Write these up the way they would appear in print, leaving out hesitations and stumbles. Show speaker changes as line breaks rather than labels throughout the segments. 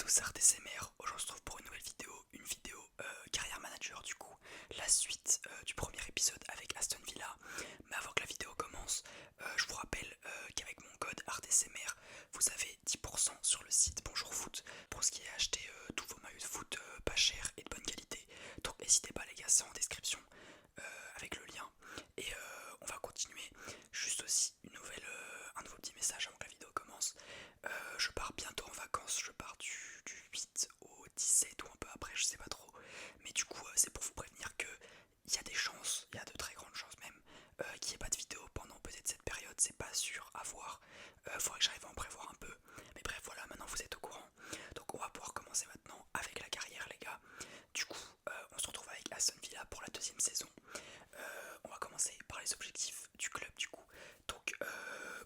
tous, ArtSMR. Aujourd'hui on se retrouve pour une vidéo carrière manager du coup, la suite du premier épisode avec Aston Villa. Mais avant que la vidéo commence, je vous rappelle qu'avec mon code ArtSMR, vous avez 10% sur le site Bonjour Foot pour ce qui est acheter tous vos maillots de foot pas chers et de bonne qualité. Donc n'hésitez pas les gars, c'est en description avec le lien. Et on va continuer. Juste aussi un nouveau petit message avant que la vidéo commence. Je pars bientôt en vacances, je pars du 8 au 17 ou un peu après, je sais pas trop. Mais du coup, c'est pour vous prévenir que il y a des chances, il y a de très grandes chances même, qu'il n'y ait pas de vidéo pendant peut-être cette période, c'est pas sûr à voir. Faudrait que j'arrive à en prévoir un peu. Mais bref, voilà, maintenant vous êtes au courant. Donc on va pouvoir commencer maintenant avec la carrière, les gars. Du coup, on se retrouve avec Aston Villa pour la deuxième saison. On va commencer par les objectifs du club du coup. Donc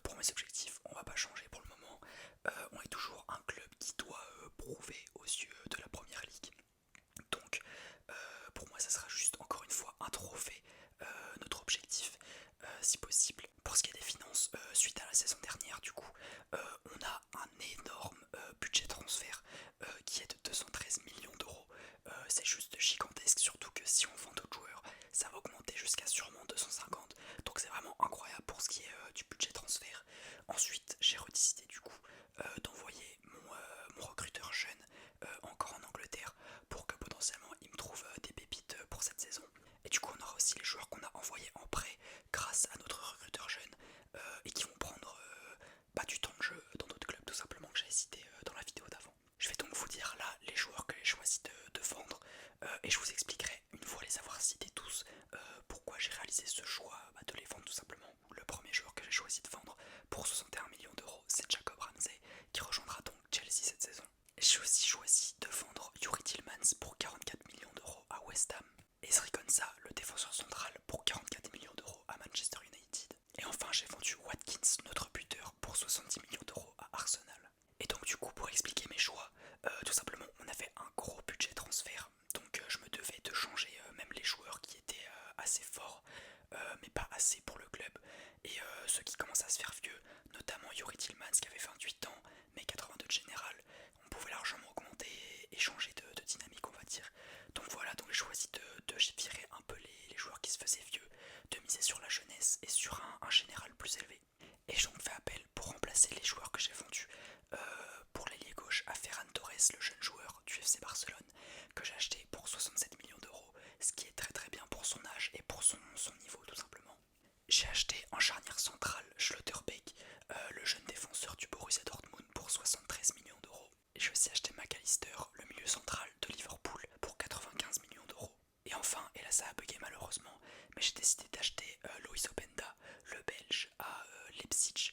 pour mes objectifs, on va pas changer pour le moment. On est toujours un club qui doit prouver aux yeux de la première ligue. Donc pour moi ça sera juste encore une fois un trophée, notre objectif si possible. Pour ce qui est des finances, suite à la saison dernière du coup, on a un énorme budget transfert qui est de 213 millions d'euros. C'est juste gigantesque, surtout que si on vend d'autres joueurs, ça va augmenter jusqu'à sûrement 250. Donc c'est vraiment incroyable pour ce qui est du budget transfert. Ensuite, j'ai redécidé du coup d'envoyer mon recruteur jeune encore en Angleterre pour que potentiellement il me trouve des pépites pour cette saison. Et du coup, on aura aussi les joueurs qu'on a envoyés en prêt grâce à notre recruteur jeune et qui vont prendre du temps de jeu dans d'autres clubs tout simplement que j'ai cité dans la vidéo d'avant. Je vais donc vous dire là les joueurs que j'ai choisi de vendre et je vous expliquerai une fois les avoir cités tous pourquoi j'ai réalisé ce choix de les vendre tout simplement. Le premier joueur que j'ai choisi de vendre pour 61 millions d'euros, c'est Jacob Ramsey qui rejoindra donc Chelsea cette saison. J'ai aussi choisi de vendre Youri Tillmans pour 44 millions d'euros à West Ham et Ezri Konsa, le défenseur central, pour 44 millions d'euros à Manchester United. Et enfin j'ai vendu Watkins, notre buteur, pour 70 millions d'euros à Arsenal. Et donc du coup pour expliquer mes choix, tout simplement on avait un gros budget transfert, donc je me devais de changer même les joueurs qui étaient assez forts, mais pas assez pour le club, et ceux qui commencent à se faire vieux, notamment Youri Tillmans qui avait 28 ans, mais 82 de général, on pouvait largement augmenter et changer de dynamique on va dire. Donc voilà, donc j'ai choisi de virer un peu les joueurs qui se faisaient vieux, de miser sur la jeunesse et sur un général plus élevé. Et j'ai donc fait appel pour remplacer les joueurs que j'ai vendus pour l'ailier gauche à Ferran Torres, le jeune joueur du FC Barcelone, que j'ai acheté pour 67 millions d'euros, ce qui est très très bien pour son âge et pour son niveau tout simplement. J'ai acheté en charnière centrale Schlotterbeck, le jeune défenseur du Borussia Dortmund, pour 73 millions d'euros. Et j'ai aussi acheté McAllister, le milieu central de Liverpool, pour 95 millions d'euros. Et enfin, et là ça a bugué malheureusement, mais j'ai décidé d'acheter Loïs Openda, le belge, à Leipzig,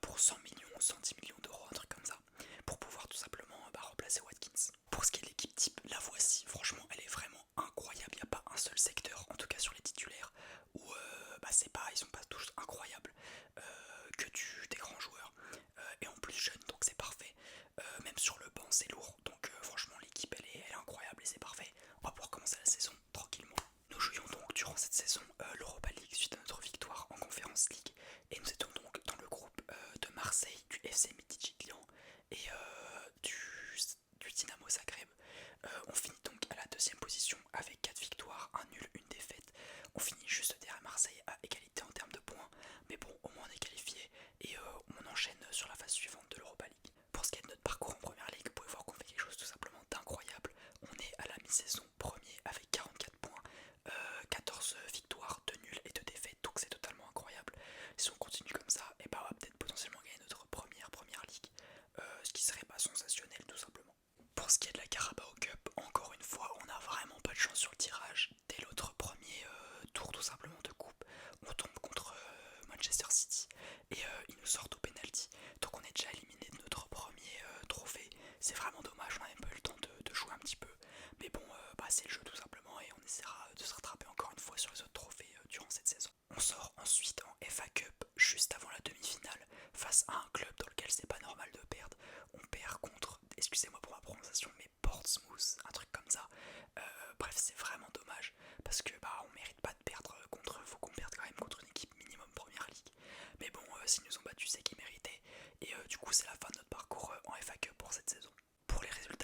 pour 100 millions, 110 millions d'euros, un truc comme ça, pour pouvoir tout simplement remplacer Watkins. Pour ce qui est de l'équipe type, la voici, franchement elle est vraiment incroyable, il n'y a pas un seul secteur, en tout cas sur les titulaires, où c'est pas, ils sont pas tous incroyables, des grands joueurs, et en plus jeunes, donc c'est parfait. Même sur le banc c'est lourd, donc franchement l'équipe elle est incroyable et c'est parfait. On va pouvoir commencer la saison tranquillement. Nous jouions donc durant cette saison l'Europa League suite à notre victoire en Conference League, et nous étions donc dans le groupe de Marseille, du FC Midtjylland et du Dynamo Zagreb. On finit donc à la deuxième position avec 4 victoires, un nul, une défaite. On finit juste derrière Marseille à égalité en termes de points, mais bon, au moins on est qualifié et on enchaîne sur la phase suivante de l'Europa League. Pour ce qui est de notre parcours en première ligue, vous pouvez voir qu'on fait quelque chose tout simplement d'incroyable. On est à la mi-saison premier avec 44 points, 14 victoires, 2 nuls et 2 défaites, donc c'est totalement incroyable. Si on continue comme ça, et on va peut-être potentiellement gagner notre première ligue, ce qui serait sensationnel tout simplement. Pour ce qui est de la Carabao Cup, encore une fois, on n'a vraiment pas de chance sur le tirage. Dès notre premier tour tout simplement de coupe, on tombe contre Manchester City et ils nous sortent au penalty. Donc on est déjà éliminé de notre premier trophée. C'est vraiment dommage, on n'a même pas eu le temps de jouer un petit peu. Mais bon, c'est le jeu tout simplement et on essaiera de se rattraper encore une fois sur les autres trophées durant cette saison. On sort ensuite en FA Cup juste avant la demi-finale face à un club dans lequel c'est pas normal de perdre. On perd contre, excusez-moi pour ma prononciation, mais Portsmouth, un truc comme ça. Bref, c'est vraiment dommage parce que on mérite pas de perdre contre, faut qu'on perde quand même contre une équipe minimum première ligue. Mais bon, s'ils nous ont battus, c'est qu'ils méritaient. Et du coup, c'est la fin de notre parcours en FA Cup pour cette saison. Pour les résultats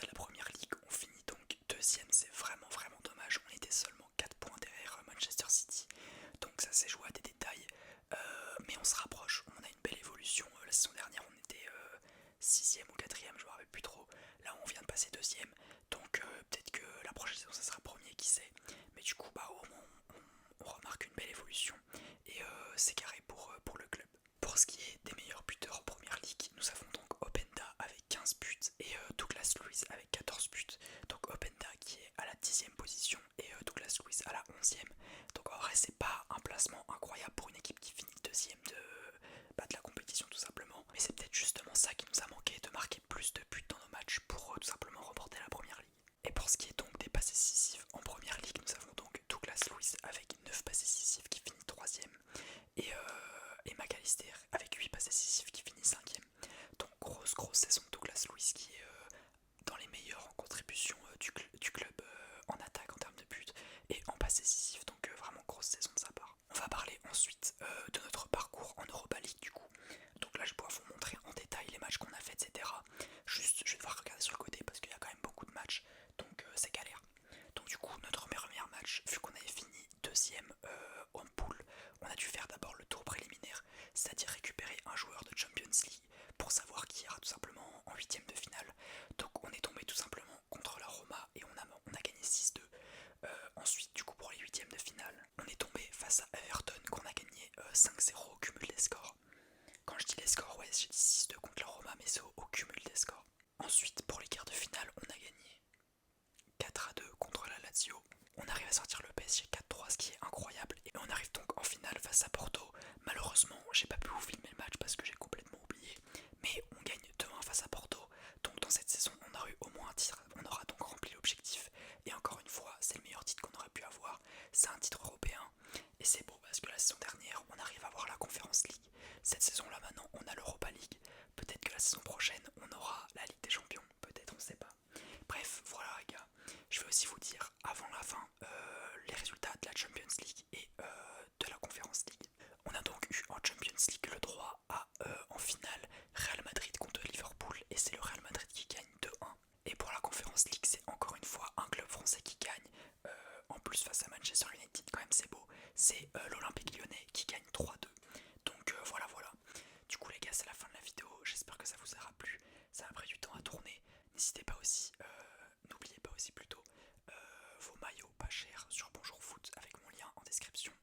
passé deuxième, donc peut-être que la prochaine saison ça sera premier, qui sait. Mais du coup bah au moins on remarque une belle évolution et c'est carré pour le club. Pour ce qui est des meilleurs buteurs en première ligue, nous avons donc Openda avec 15 buts et Douglas Luiz avec 14 buts. Donc Openda qui est à la 10e position et Douglas Luiz à la 11e. Donc en vrai c'est pas un placement incroyable pour une équipe qui finit deuxième de la compétition tout simplement. Mais c'est peut-être justement ça qui nous a manqué, de marquer plus de buts dans nos matchs pour tout simplement remporter la première ligue. Et pour ce qui est donc des passes décisives en première ligue, nous avons donc Douglas Luiz avec 9 passes décisives qui finit 3ème et McAllister avec 8 passes décisives qui finit 5ème. Donc grosse saison de Douglas Luiz qui est dans les meilleurs en contribution du club en attaque en termes de buts et en passes décisives, donc vraiment grosse saison de sa part. On va parler ensuite de notre parcours en Europa League du coup. Donc là je pourrais vous montrer en détail les matchs qu'on a fait, etc. Juste je vais devoir regarder sur le côté parce qu'il y a quand même beaucoup de matchs, donc c'est galère. Donc du coup notre premier match, vu qu'on avait fini deuxième en poule, on a dû faire d'abord le tour préliminaire, c'est-à-dire récupérer un joueur de Champions League pour savoir qui ira tout simplement en huitième de finale. Donc on est tombé tout simplement contre la Roma et on a gagné 6-2. Ensuite du coup pour les huitièmes de finale, on est tombé face à Everton qu'on a gagné 5-0 au cumul des scores. Quand je dis les scores, ouais j'ai dit 6-2 contre la Roma mais c'est au cumul des scores. Ensuite pour les quarts de finale on a gagné 4-2 contre la Lazio. On arrive à sortir le PSG 4-3, ce qui est incroyable. Et on arrive donc en finale face à Porto. Malheureusement, j'ai pas pu vous filmer le match parce que j'ai complètement oublié. Mais on gagne 2-1 face à Porto. Donc dans cette saison, on a eu au moins un titre. On aura donc rempli l'objectif. Et encore une fois, c'est le meilleur titre qu'on aurait pu avoir. C'est un titre européen. Et c'est beau parce que la saison dernière, on arrive à avoir la Conference League. Cette saison-là, maintenant, on a l'Europa League. Peut-être que la saison prochaine, on aura la Ligue des Champions. Peut-être, on sait pas. Bref, voilà les gars. Je vais aussi vous dire avant la fin les résultats de la Champions League et de la Conference League. On a donc eu en Champions League le droit à en finale Real Madrid contre Liverpool et c'est le Real Madrid qui gagne 2-1. Et pour la Conference League c'est encore une fois un club français qui gagne, en plus face à Manchester United quand même c'est beau, c'est l'Olympique Lyonnais qui gagne 3-2. Donc voilà. Du coup les gars c'est la fin de la vidéo, j'espère que ça vous aura plu, ça a pris du temps à tourner. N'hésitez pas aussi, n'oubliez pas aussi plutôt vos maillots pas chers sur Bonjour Foot avec mon lien en description.